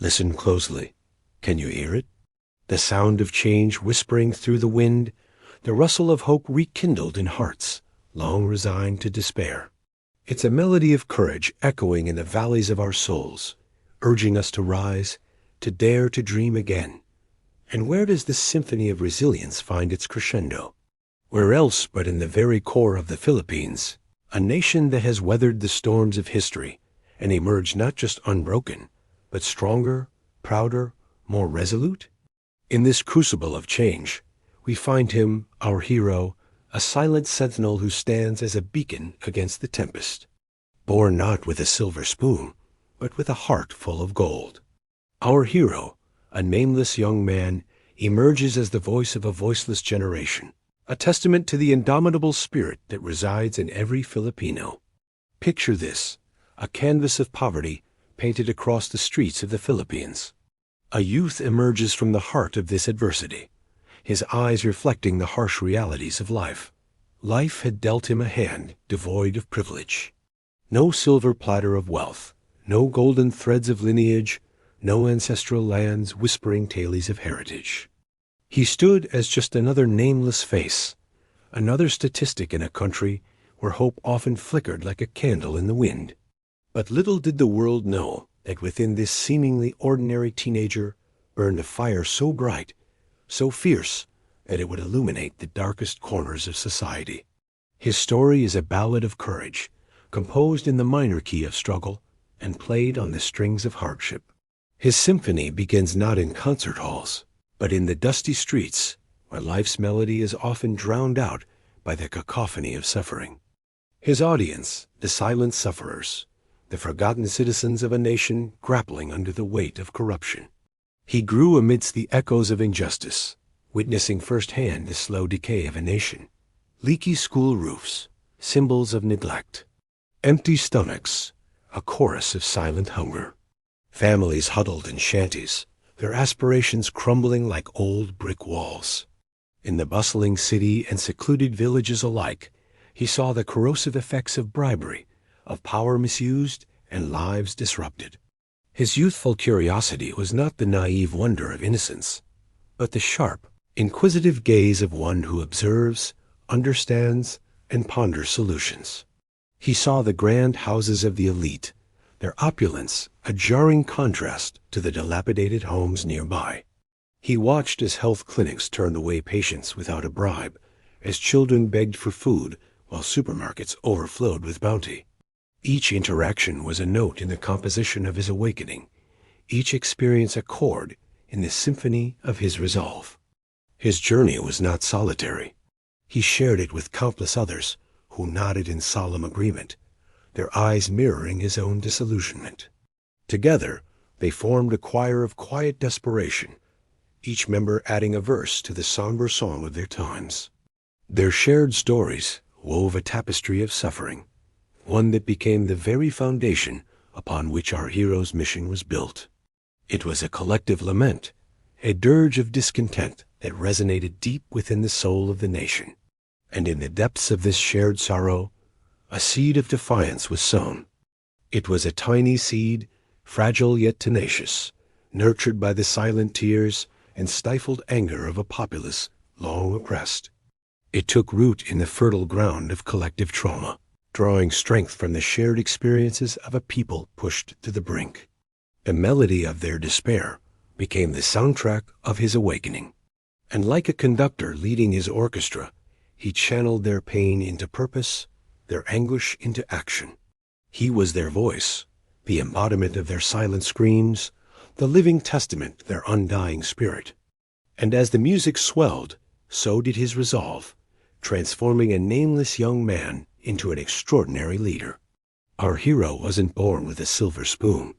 Listen closely. Can you hear it? The sound of change whispering through the wind, the rustle of hope rekindled in hearts long resigned to despair. It's a melody of courage echoing in the valleys of our souls, urging us to rise, to dare to dream again. And where does this symphony of resilience find its crescendo? Where else but in the very core of the Philippines, a nation that has weathered the storms of history and emerged not just unbroken, but stronger, prouder, more resolute? In this crucible of change, we find him, our hero, a silent sentinel who stands as a beacon against the tempest, born not with a silver spoon, but with a heart full of gold. Our hero, a nameless young man, emerges as the voice of a voiceless generation, a testament to the indomitable spirit that resides in every Filipino. Picture this, a canvas of poverty painted across the streets of the Philippines. A youth emerges from the heart of this adversity, his eyes reflecting the harsh realities of life. Life had dealt him a hand devoid of privilege. No silver platter of wealth, no golden threads of lineage, no ancestral lands whispering tales of heritage. He stood as just another nameless face, another statistic in a country where hope often flickered like a candle in the wind. But little did the world know that within this seemingly ordinary teenager burned a fire so bright, so fierce, that it would illuminate the darkest corners of society. His story is a ballad of courage, composed in the minor key of struggle and played on the strings of hardship. His symphony begins not in concert halls, but in the dusty streets, where life's melody is often drowned out by the cacophony of suffering. His audience, the silent sufferers, the forgotten citizens of a nation grappling under the weight of corruption. He grew amidst the echoes of injustice, witnessing firsthand the slow decay of a nation. Leaky school roofs, symbols of neglect. Empty stomachs, a chorus of silent hunger. Families huddled in shanties, their aspirations crumbling like old brick walls. In the bustling city and secluded villages alike, he saw the corrosive effects of bribery, of power misused, and lives disrupted. His youthful curiosity was not the naive wonder of innocence, but the sharp, inquisitive gaze of one who observes, understands, and ponders solutions. He saw the grand houses of the elite, their opulence a jarring contrast to the dilapidated homes nearby. He watched as health clinics turned away patients without a bribe, as children begged for food while supermarkets overflowed with bounty. Each interaction was a note in the composition of his awakening, each experience a chord in the symphony of his resolve. His journey was not solitary. He shared it with countless others who nodded in solemn agreement, their eyes mirroring his own disillusionment. Together, they formed a choir of quiet desperation, each member adding a verse to the somber song of their times. Their shared stories wove a tapestry of suffering, one that became the very foundation upon which our hero's mission was built. It was a collective lament, a dirge of discontent that resonated deep within the soul of the nation. And in the depths of this shared sorrow, a seed of defiance was sown. It was a tiny seed, fragile yet tenacious, nurtured by the silent tears and stifled anger of a populace long oppressed. It took root in the fertile ground of collective trauma, drawing strength from the shared experiences of a people pushed to the brink. The melody of their despair became the soundtrack of his awakening. And like a conductor leading his orchestra, he channeled their pain into purpose, their anguish into action. He was their voice, the embodiment of their silent screams, the living testament to their undying spirit. And as the music swelled, so did his resolve, transforming a nameless young man into an extraordinary leader. Our hero wasn't born with a silver spoon,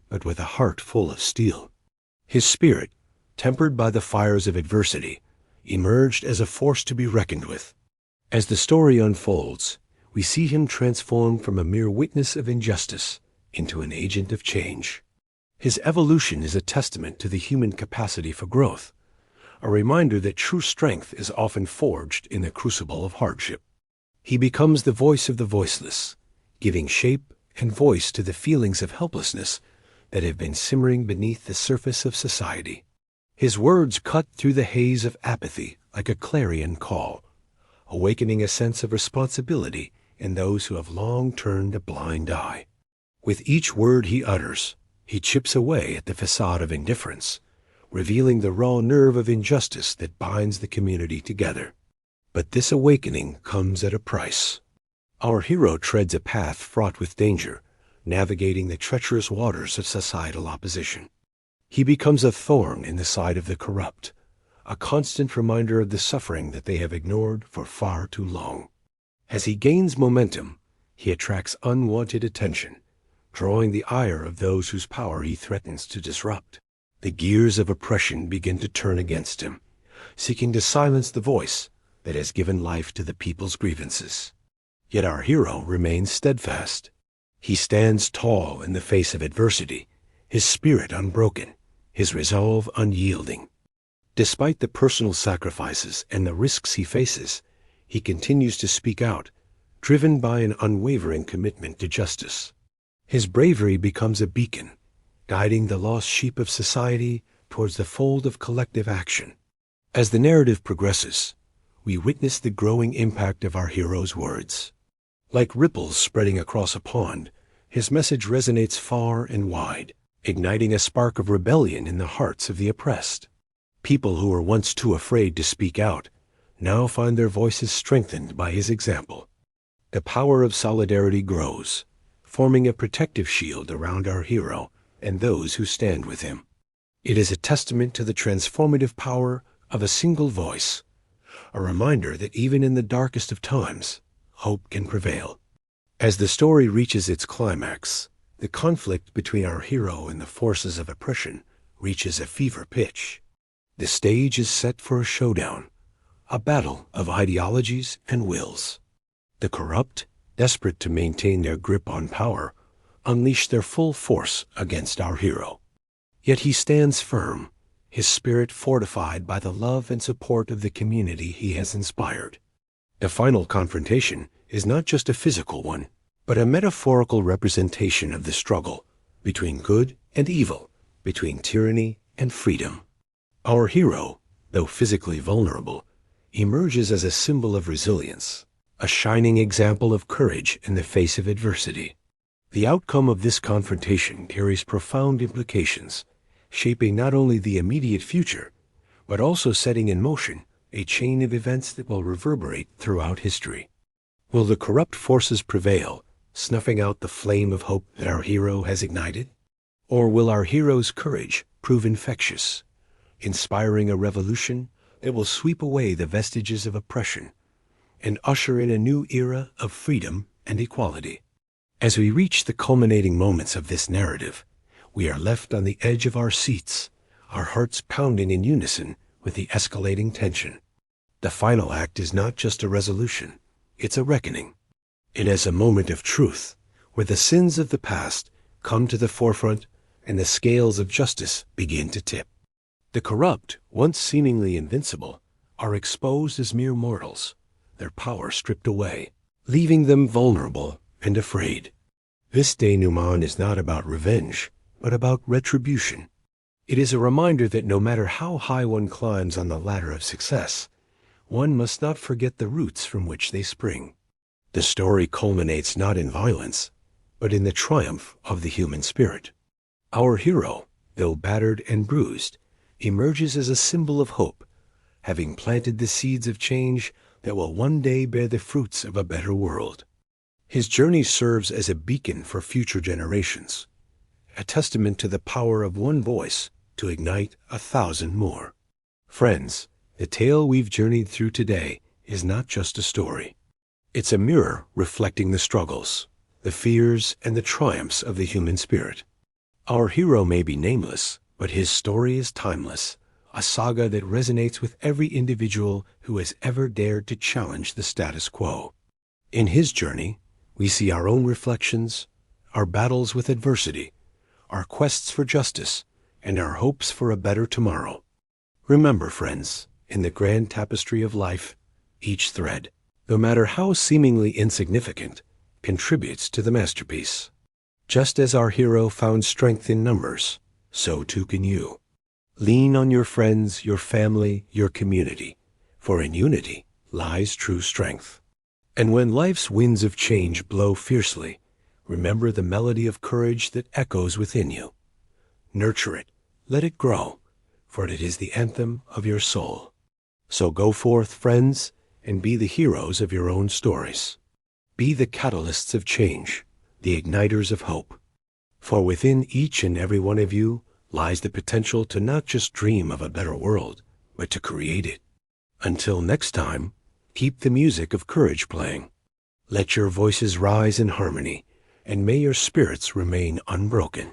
but with a heart full of steel. His spirit, tempered by the fires of adversity, emerged as a force to be reckoned with. As the story unfolds, we see him transformed from a mere witness of injustice into an agent of change. His evolution is a testament to the human capacity for growth, a reminder that true strength is often forged in the crucible of hardship. He becomes the voice of the voiceless, giving shape and voice to the feelings of helplessness that have been simmering beneath the surface of society. His words cut through the haze of apathy like a clarion call, awakening a sense of responsibility in those who have long turned a blind eye. With each word he utters, he chips away at the facade of indifference, revealing the raw nerve of injustice that binds the community together. But this awakening comes at a price. Our hero treads a path fraught with danger, navigating the treacherous waters of societal opposition. He becomes a thorn in the side of the corrupt, a constant reminder of the suffering that they have ignored for far too long. As he gains momentum, he attracts unwanted attention, drawing the ire of those whose power he threatens to disrupt. The gears of oppression begin to turn against him, seeking to silence the voice that has given life to the people's grievances. Yet our hero remains steadfast. He stands tall in the face of adversity, his spirit unbroken, his resolve unyielding. Despite the personal sacrifices and the risks he faces, he continues to speak out, driven by an unwavering commitment to justice. His bravery becomes a beacon, guiding the lost sheep of society towards the fold of collective action. As the narrative progresses, we witness the growing impact of our hero's words. Like ripples spreading across a pond, his message resonates far and wide, igniting a spark of rebellion in the hearts of the oppressed. People who were once too afraid to speak out now find their voices strengthened by his example. The power of solidarity grows, forming a protective shield around our hero and those who stand with him. It is a testament to the transformative power of a single voice, a reminder that even in the darkest of times, hope can prevail. As the story reaches its climax, the conflict between our hero and the forces of oppression reaches a fever pitch. The stage is set for a showdown, a battle of ideologies and wills. The corrupt, desperate to maintain their grip on power, unleash their full force against our hero. Yet he stands firm, his spirit fortified by the love and support of the community he has inspired. The final confrontation is not just a physical one, but a metaphorical representation of the struggle between good and evil, between tyranny and freedom. Our hero, though physically vulnerable, emerges as a symbol of resilience, a shining example of courage in the face of adversity. The outcome of this confrontation carries profound implications, shaping not only the immediate future, but also setting in motion a chain of events that will reverberate throughout history. Will the corrupt forces prevail, snuffing out the flame of hope that our hero has ignited? Or will our hero's courage prove infectious, inspiring a revolution that will sweep away the vestiges of oppression and usher in a new era of freedom and equality? As we reach the culminating moments of this narrative, we are left on the edge of our seats, our hearts pounding in unison with the escalating tension. The final act is not just a resolution, it's a reckoning. It is a moment of truth, where the sins of the past come to the forefront and the scales of justice begin to tip. The corrupt, once seemingly invincible, are exposed as mere mortals, their power stripped away, leaving them vulnerable and afraid. This denouement is not about revenge, but about retribution. It is a reminder that no matter how high one climbs on the ladder of success, one must not forget the roots from which they spring. The story culminates not in violence, but in the triumph of the human spirit. Our hero, though battered and bruised, emerges as a symbol of hope, having planted the seeds of change that will one day bear the fruits of a better world. His journey serves as a beacon for future generations, a testament to the power of one voice to ignite 1,000 more. Friends, the tale we've journeyed through today is not just a story. It's a mirror reflecting the struggles, the fears, and the triumphs of the human spirit. Our hero may be nameless, but his story is timeless, a saga that resonates with every individual who has ever dared to challenge the status quo. In his journey, we see our own reflections, our battles with adversity, our quests for justice, and our hopes for a better tomorrow. Remember, friends, in the grand tapestry of life, each thread, no matter how seemingly insignificant, contributes to the masterpiece. Just as our hero found strength in numbers, so too can you. Lean on your friends, your family, your community, for in unity lies true strength. And when life's winds of change blow fiercely, remember the melody of courage that echoes within you. Nurture it, let it grow, for it is the anthem of your soul. So go forth, friends, and be the heroes of your own stories. Be the catalysts of change, the igniters of hope. For within each and every one of you lies the potential to not just dream of a better world, but to create it. Until next time, keep the music of courage playing. Let your voices rise in harmony, and may your spirits remain unbroken.